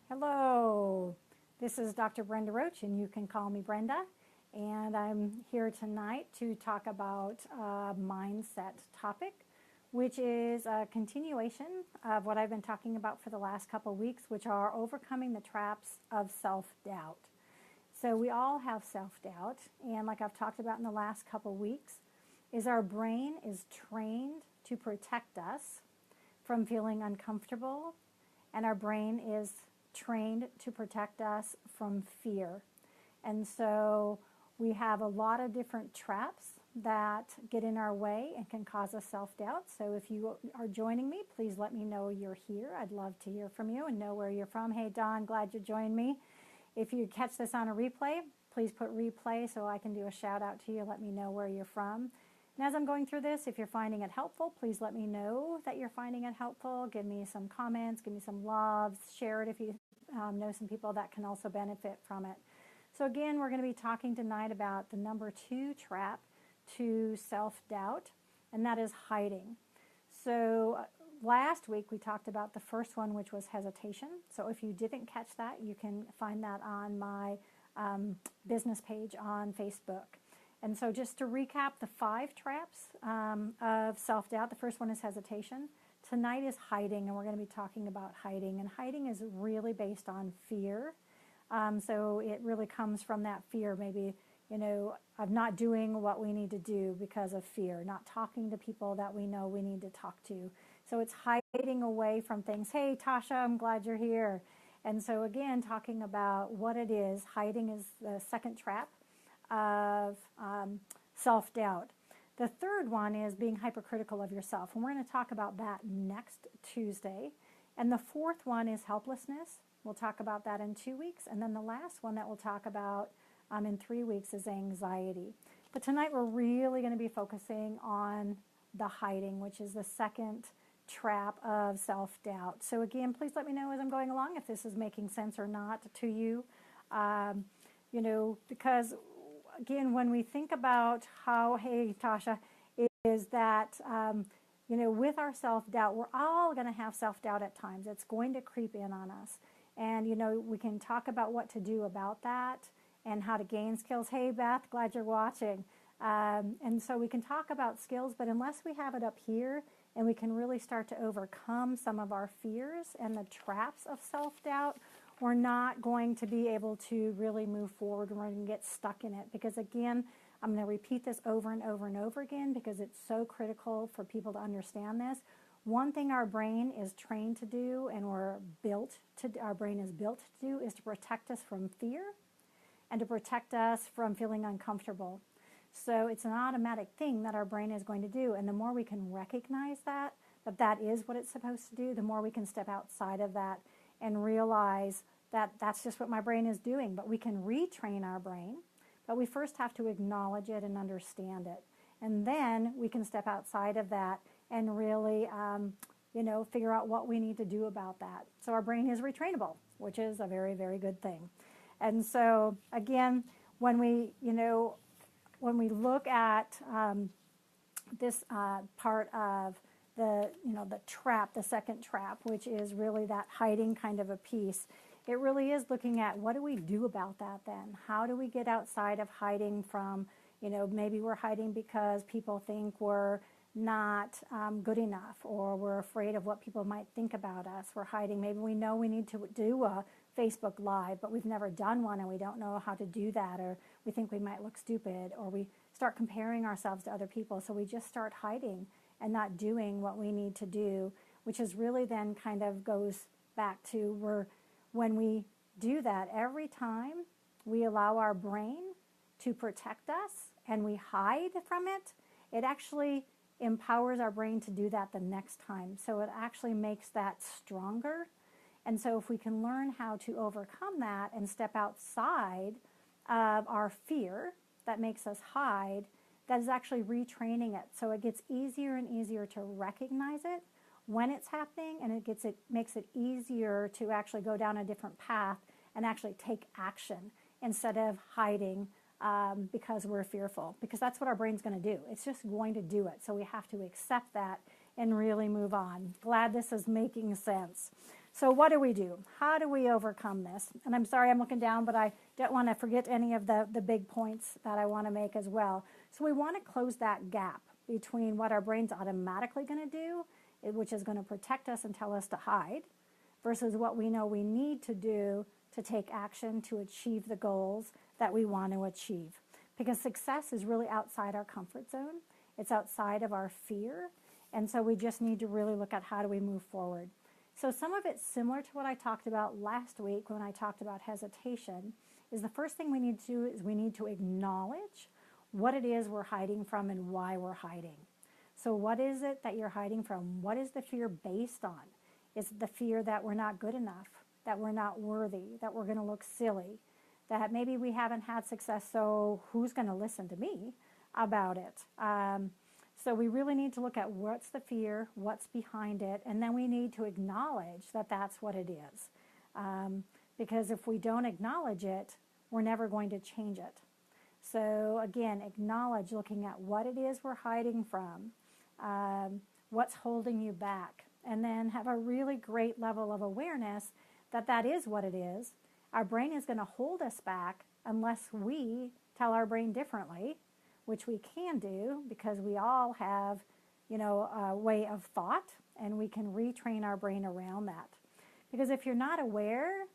Hello, this is Dr. Brenda Roach, and you can call me Brenda. And I'm here tonight to talk about a mindset topic, which is a continuation of what I've been talking about for the last couple of weeks, which are overcoming the traps of self-doubt. So we all have self-doubt, and like I've talked about in the last couple of weeks, is our brain is trained to protect us from feeling uncomfortable, and our brain is trained to protect us from fear. And so we have a lot of different traps that get in our way and can cause us self-doubt. So if you are joining me, please let me know you're here. I'd love to hear from you and know where you're from. Hey, Don, glad you joined me. If you catch this on a replay, please put replay so I can do a shout out to you. Let me know where you're from. And as I'm going through this, if you're finding it helpful, please let me know that you're finding it helpful. Give me some comments, give me some loves, share it if you know some people that can also benefit from it. So again, we're going to be talking tonight about the number 2 trap to self-doubt, and that is hiding. So last week we talked about the first one, which was hesitation. So if you didn't catch that, you can find that on my business page on Facebook. And so just to recap the 5 traps of self-doubt, the first one is hesitation. Tonight is hiding, and we're going to be talking about hiding. And hiding is really based on fear. So it really comes from that fear, maybe, of not doing what we need to do because of fear, not talking to people that we know we need to talk to. So it's hiding away from things. Hey, Tasha, I'm glad you're here. And so again, talking about what it is, hiding is the second trap of self-doubt. The third one is being hypercritical of yourself, and we're going to talk about that next Tuesday. And the fourth one is helplessness. We'll talk about that in 2 weeks. And then the last one that we'll talk about in 3 weeks is anxiety. But tonight we're really going to be focusing on the hiding, which is the second trap of self-doubt. So again, please let me know as I'm going along if this is making sense or not to you. Because again, when we think about how, hey, Tasha, is that, with our self-doubt, we're all going to have self-doubt at times. It's going to creep in on us. And, we can talk about what to do about that and how to gain skills. Hey, Beth, glad you're watching. And so we can talk about skills, but unless we have it up here and we can really start to overcome some of our fears and the traps of self-doubt, we're not going to be able to really move forward. We're going to get stuck in it because, again, I'm going to repeat this over and over and over again because it's so critical for people to understand this. One thing our brain is trained to do and our brain is built to do is to protect us from fear and to protect us from feeling uncomfortable. So it's an automatic thing that our brain is going to do. And the more we can recognize that is what it's supposed to do, the more we can step outside of that and realize that that's just what my brain is doing. But we can retrain our brain, but we first have to acknowledge it and understand it. And then we can step outside of that and really, figure out what we need to do about that. So our brain is retrainable, which is a very, very good thing. And so, again, when we look at this part of the trap, the second trap, which is really that hiding kind of a piece, it really is looking at what do we do about that then? How do we get outside of hiding from, maybe we're hiding because people think we're not good enough, or we're afraid of what people might think about us. We're hiding. Maybe we know we need to do a Facebook Live, but we've never done one and we don't know how to do that, or we think we might look stupid, or we start comparing ourselves to other people. So we just start hiding and not doing what we need to do, which is really then kind of goes back to when we do that, every time we allow our brain to protect us and we hide from it, it actually empowers our brain to do that the next time. So it actually makes that stronger. And so if we can learn how to overcome that and step outside of our fear that makes us hide, that is actually retraining it. So it gets easier and easier to recognize it when it's happening, and it makes it easier to actually go down a different path and actually take action instead of hiding because we're fearful, because that's what our brain's going to do. It's just going to do it. So we have to accept that and really move on. Glad this is making sense. So what do we do? How do we overcome this? And I'm sorry I'm looking down, but I don't want to forget any of the big points that I want to make as well. So we want to close that gap between what our brain's automatically going to do, which is going to protect us and tell us to hide, versus what we know we need to do to take action to achieve the goals that we want to achieve. Because success is really outside our comfort zone. It's outside of our fear. And so we just need to really look at how do we move forward. So some of it's similar to what I talked about last week when I talked about hesitation, is the first thing we need to do is we need to acknowledge what it is we're hiding from and why we're hiding. So what is it that you're hiding from? What is the fear based on? Is it the fear that we're not good enough, that we're not worthy, that we're going to look silly, that maybe we haven't had success, so who's going to listen to me about it? So we really need to look at what's the fear, what's behind it, and then we need to acknowledge that that's what it is. Because if we don't acknowledge it, we're never going to change it. So again, acknowledge looking at what it is we're hiding from, what's holding you back, and then have a really great level of awareness that that is what it is. Our brain is going to hold us back unless we tell our brain differently, which we can do because we all have, a way of thought, and we can retrain our brain around that. Because if you're not aware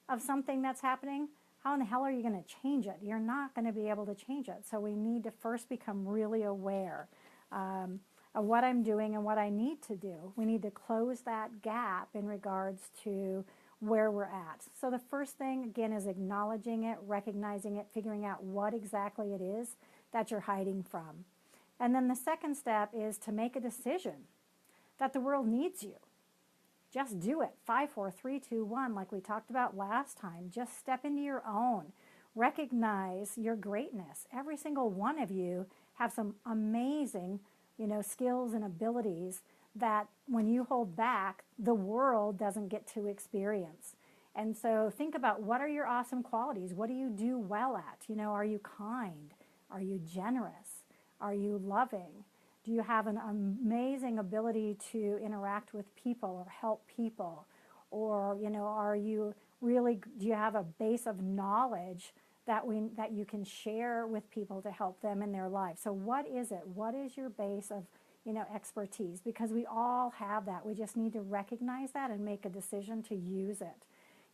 of something that's happening, how in the hell are you going to change it? You're not going to be able to change it. So we need to first become really aware of what I'm doing and what I need to do. We need to close that gap in regards to where we're at. So the first thing, again, is acknowledging it, recognizing it, figuring out what exactly it is that you're hiding from. And then the second step is to make a decision that the world needs you. Just do it. 5, 4, 3, 2, 1, like we talked about last time. Just step into your own. Recognize your greatness. Every single one of you have some amazing, skills and abilities that when you hold back, the world doesn't get to experience. And so think about, what are your awesome qualities? What do you do well at? Are you kind? Are you generous? Are you loving? Do you have an amazing ability to interact with people or help people? Or, do you have a base of knowledge that you can share with people to help them in their lives? So what is it? What is your base of, expertise? Because we all have that. We just need to recognize that and make a decision to use it.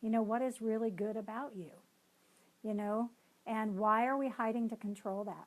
What is really good about you? And why are we hiding to control that?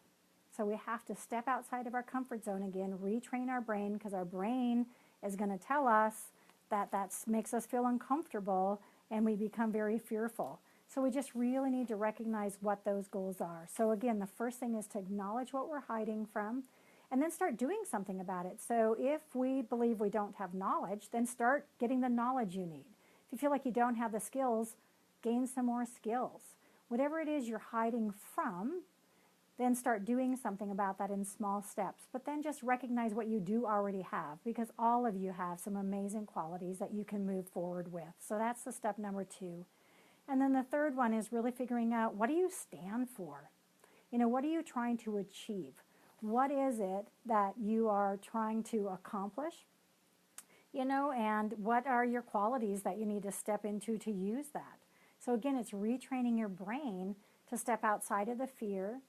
So we have to step outside of our comfort zone again, retrain our brain, because our brain is going to tell us that makes us feel uncomfortable and we become very fearful. So we just really need to recognize what those goals are. So again, the first thing is to acknowledge what we're hiding from and then start doing something about it. So if we believe we don't have knowledge, then start getting the knowledge you need. If you feel like you don't have the skills, gain some more skills. Whatever it is you're hiding from, then start doing something about that in small steps. But then just recognize what you do already have, because all of you have some amazing qualities that you can move forward with. So that's the step number 2. And then the third one is really figuring out, what do you stand for? What are you trying to achieve? What is it that you are trying to accomplish? And what are your qualities that you need to step into to use that? So again, it's retraining your brain to step outside of the fear,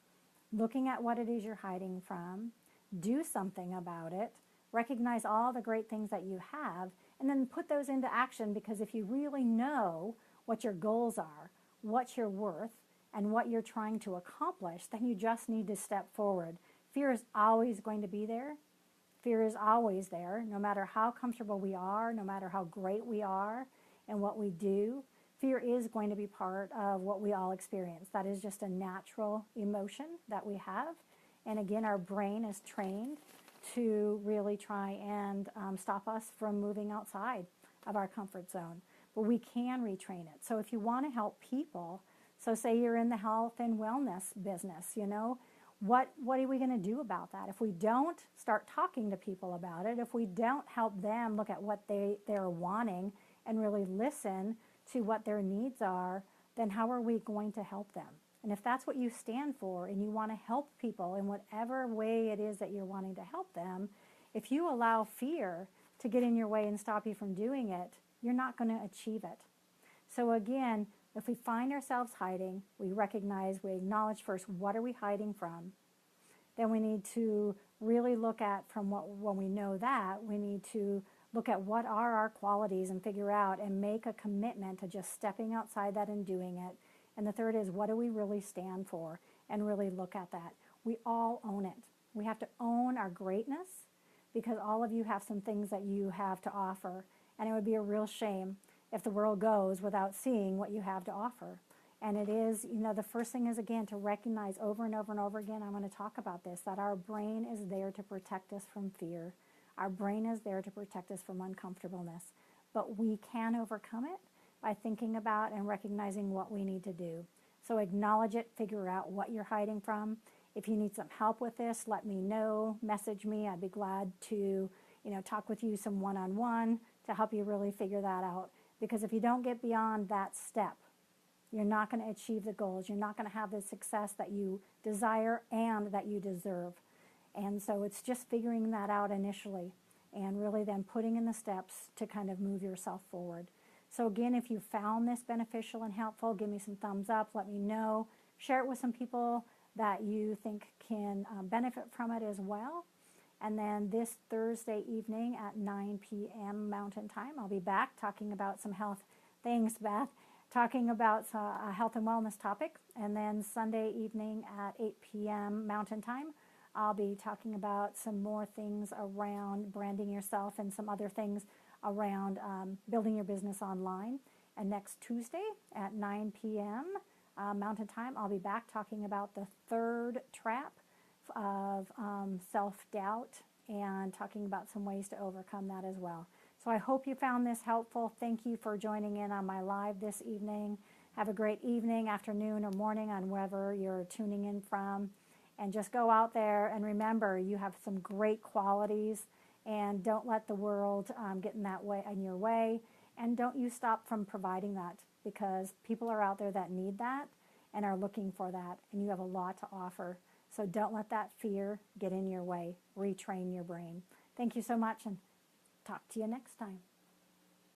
looking at what it is you're hiding from, do something about it, recognize all the great things that you have, and then put those into action, because if you really know what your goals are, what you're worth, and what you're trying to accomplish, then you just need to step forward. Fear is always going to be there. Fear is always there, no matter how comfortable we are, no matter how great we are and what we do. Fear is going to be part of what we all experience. That is just a natural emotion that we have. And again, our brain is trained to really try and stop us from moving outside of our comfort zone. But we can retrain it. So if you want to help people, so say you're in the health and wellness business, what are we going to do about that? If we don't start talking to people about it, if we don't help them look at what they're wanting and really listen to what their needs are, then how are we going to help them? And if that's what you stand for and you want to help people in whatever way it is that you're wanting to help them, if you allow fear to get in your way and stop you from doing it, you're not going to achieve it. So again, if we find ourselves hiding, we recognize, we acknowledge first, what are we hiding from? Then we need to really look at when we know that, we need to look at what are our qualities and figure out and make a commitment to just stepping outside that and doing it. And the third is, what do we really stand for? And really look at that. We all own it. We have to own our greatness, because all of you have some things that you have to offer. And it would be a real shame if the world goes without seeing what you have to offer. And it is, the first thing is, again, to recognize over and over and over again, I'm going to talk about this, that our brain is there to protect us from fear. Our brain is there to protect us from uncomfortableness. But we can overcome it by thinking about and recognizing what we need to do. So acknowledge it, figure out what you're hiding from. If you need some help with this, let me know, message me. I'd be glad to, talk with you some one-on-one to help you really figure that out. Because if you don't get beyond that step, you're not going to achieve the goals. You're not going to have the success that you desire and that you deserve. And so it's just figuring that out initially and really then putting in the steps to kind of move yourself forward. So again, if you found this beneficial and helpful, give me some thumbs up, let me know. Share it with some people that you think can benefit from it as well. And then this Thursday evening at 9 p.m. Mountain Time, I'll be back talking about some health things, Beth, talking about a health and wellness topic. And then Sunday evening at 8 p.m. Mountain Time, I'll be talking about some more things around branding yourself and some other things around building your business online. And next Tuesday at 9 p.m. Mountain Time, I'll be back talking about the third trap of self-doubt and talking about some ways to overcome that as well. So I hope you found this helpful. Thank you for joining in on my live this evening. Have a great evening, afternoon, or morning on wherever you're tuning in from. And just go out there and remember, you have some great qualities, and don't let the world get in your way. And don't you stop from providing that, because people are out there that need that and are looking for that, and you have a lot to offer. So don't let that fear get in your way. Retrain your brain. Thank you so much, and talk to you next time.